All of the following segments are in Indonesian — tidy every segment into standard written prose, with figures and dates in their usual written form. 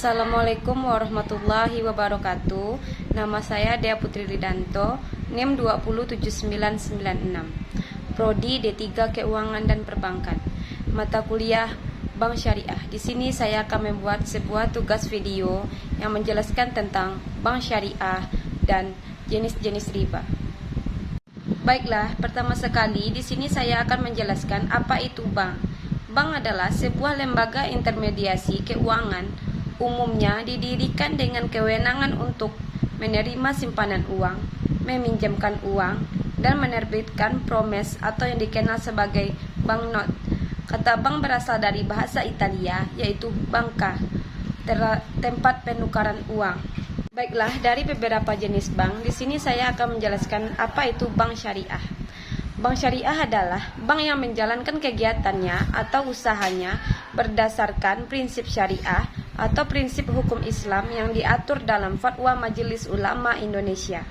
Assalamualaikum warahmatullahi wabarakatuh. Nama saya Dea Putri Ridanto, NIM 20996. Prodi D3 Keuangan dan Perbankan. Mata kuliah Bank Syariah. Di sini saya akan membuat sebuah tugas video yang menjelaskan tentang bank syariah dan jenis-jenis riba. Baiklah, pertama sekali di sini saya akan menjelaskan apa itu bank. Bank adalah sebuah lembaga intermediasi keuangan. Umumnya didirikan dengan kewenangan untuk menerima simpanan uang, meminjamkan uang, dan menerbitkan promes atau yang dikenal sebagai banknot. Kata bank berasal dari bahasa Italia, yaitu banca, tempat penukaran uang. Baiklah, dari beberapa jenis bank, di sini saya akan menjelaskan apa itu bank syariah. Bank syariah adalah bank yang menjalankan kegiatannya atau usahanya berdasarkan prinsip syariah atau prinsip hukum Islam yang diatur dalam Fatwa Majelis Ulama Indonesia.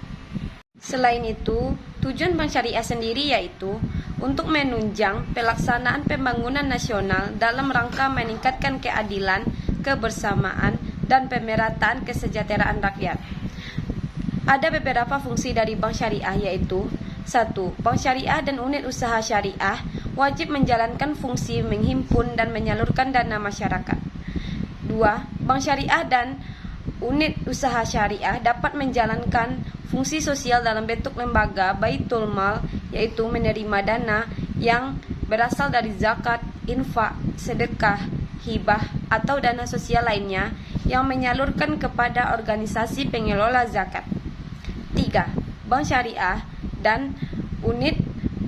Selain itu, tujuan bank syariah sendiri yaitu untuk menunjang pelaksanaan pembangunan nasional dalam rangka meningkatkan keadilan, kebersamaan, dan pemerataan kesejahteraan rakyat. Ada beberapa fungsi dari bank syariah yaitu 1. Bank syariah dan unit usaha syariah wajib menjalankan fungsi menghimpun dan menyalurkan dana masyarakat. 2. Bank syariah dan unit usaha syariah dapat menjalankan fungsi sosial dalam bentuk lembaga baitul mal, yaitu menerima dana yang berasal dari zakat, infak, sedekah, hibah, atau dana sosial lainnya yang menyalurkan kepada organisasi pengelola zakat. 3. Bank syariah dan unit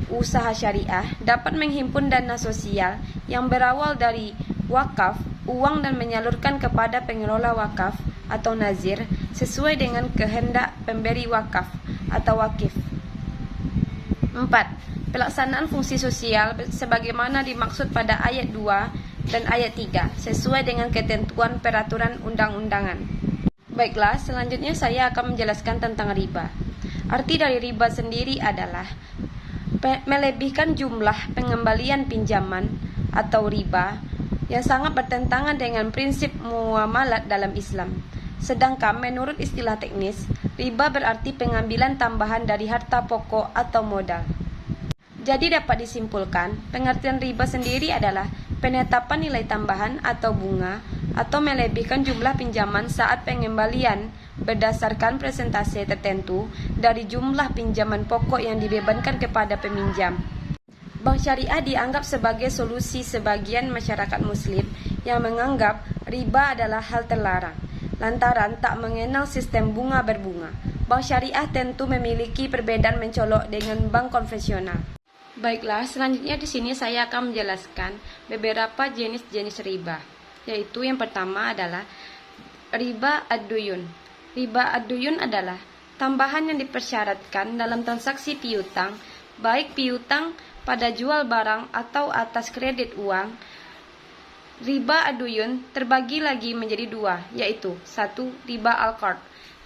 usaha syariah dapat menghimpun dana sosial yang berawal dari wakaf, uang, dan menyalurkan kepada pengelola wakaf atau nazir sesuai dengan kehendak pemberi wakaf atau wakif. 4. Pelaksanaan fungsi sosial sebagaimana dimaksud pada ayat 2 dan ayat 3 sesuai dengan ketentuan peraturan undang-undangan. Baiklah, selanjutnya saya akan menjelaskan tentang riba. Arti dari riba sendiri adalah melebihkan jumlah pengembalian pinjaman atau riba yang sangat bertentangan dengan prinsip muamalat dalam Islam. Sedangkan menurut istilah teknis, riba berarti pengambilan tambahan dari harta pokok atau modal. Jadi dapat disimpulkan, pengertian riba sendiri adalah penetapan nilai tambahan atau bunga atau melebihkan jumlah pinjaman saat pengembalian berdasarkan persentase tertentu dari jumlah pinjaman pokok yang dibebankan kepada peminjam. Bank syariah dianggap sebagai solusi sebagian masyarakat muslim yang menganggap riba adalah hal terlarang, lantaran tak mengenal sistem bunga berbunga. Bank syariah tentu memiliki perbedaan mencolok dengan bank konvensional. Baiklah, selanjutnya di sini saya akan menjelaskan beberapa jenis-jenis riba, yaitu yang pertama adalah riba ad-duyun. Riba ad-duyun adalah tambahan yang dipersyaratkan dalam transaksi piutang, baik piutang pada jual barang atau atas kredit uang. Riba ad-duyun terbagi lagi menjadi dua, yaitu 1. Riba al-qard,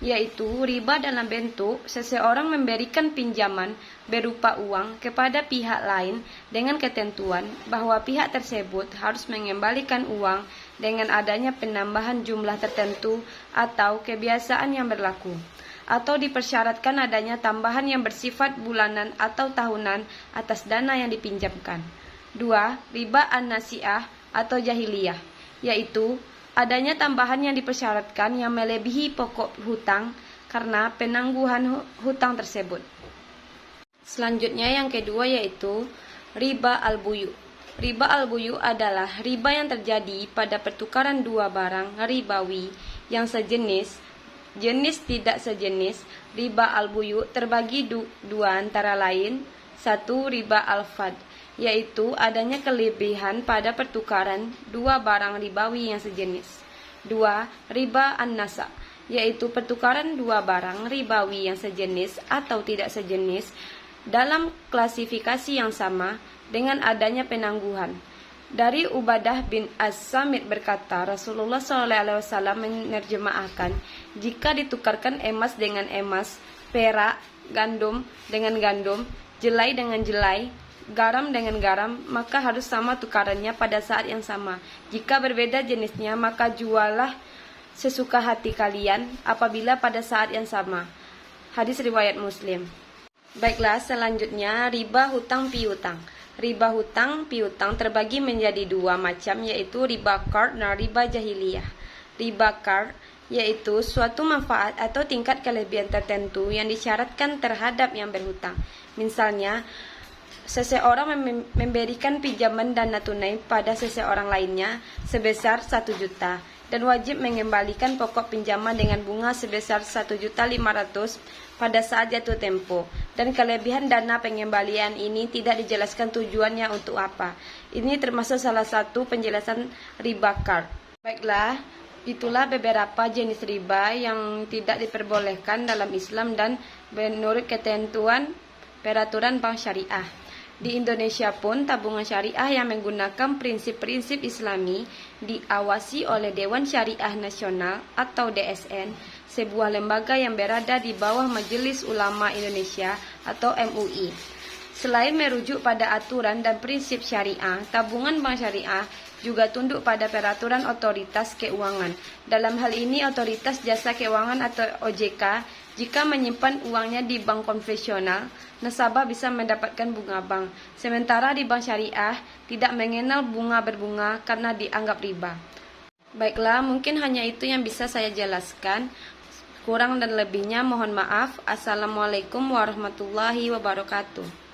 yaitu riba dalam bentuk seseorang memberikan pinjaman berupa uang kepada pihak lain dengan ketentuan bahwa pihak tersebut harus mengembalikan uang dengan adanya penambahan jumlah tertentu atau kebiasaan yang berlaku, atau dipersyaratkan adanya tambahan yang bersifat bulanan atau tahunan atas dana yang dipinjamkan. 2. Riba an-nasi'ah atau jahiliyah, yaitu adanya tambahan yang dipersyaratkan yang melebihi pokok hutang karena penangguhan hutang tersebut. Selanjutnya yang kedua yaitu riba al-buyu. Riba al-buyu adalah riba yang terjadi pada pertukaran dua barang ribawi yang sejenis, jenis tidak sejenis. Riba al-buyu terbagi dua antara lain. 1. Riba al-fad, yaitu adanya kelebihan pada pertukaran dua barang ribawi yang sejenis. 2. Riba an-nasa, yaitu pertukaran dua barang ribawi yang sejenis atau tidak sejenis dalam klasifikasi yang sama dengan adanya penangguhan. Dari Ubadah bin As-Samit berkata, Rasulullah SAW menerjemahkan, jika ditukarkan emas dengan emas, perak, gandum dengan gandum, jelai dengan jelai, garam dengan garam, maka harus sama tukarannya pada saat yang sama. Jika berbeda jenisnya, maka jualah sesuka hati kalian apabila pada saat yang sama. Hadis riwayat Muslim. Baiklah, selanjutnya riba hutang piutang. Riba hutang piutang terbagi menjadi dua macam, yaitu riba qard dan riba jahiliyah. Riba qard yaitu suatu manfaat atau tingkat kelebihan tertentu yang disyaratkan terhadap yang berhutang. Misalnya, seseorang memberikan pinjaman dana tunai pada seseorang lainnya sebesar 1 juta dan wajib mengembalikan pokok pinjaman dengan bunga sebesar 1.500.000 pada saat jatuh tempo, dan kelebihan dana pengembalian ini tidak dijelaskan tujuannya untuk apa. Ini termasuk salah satu penjelasan riba qard. Baiklah, itulah beberapa jenis riba yang tidak diperbolehkan dalam Islam dan menurut ketentuan peraturan bank syariah. Di Indonesia pun tabungan syariah yang menggunakan prinsip-prinsip Islami diawasi oleh Dewan Syariah Nasional atau DSN, sebuah lembaga yang berada di bawah Majelis Ulama Indonesia atau MUI. Selain merujuk pada aturan dan prinsip syariah, tabungan bank syariah juga tunduk pada peraturan otoritas keuangan. Dalam hal ini, otoritas jasa keuangan atau OJK, jika menyimpan uangnya di bank konvensional, nasabah bisa mendapatkan bunga bank. Sementara di bank syariah tidak mengenal bunga berbunga karena dianggap riba. Baiklah, mungkin hanya itu yang bisa saya jelaskan. Kurang dan lebihnya mohon maaf. Assalamualaikum warahmatullahi wabarakatuh.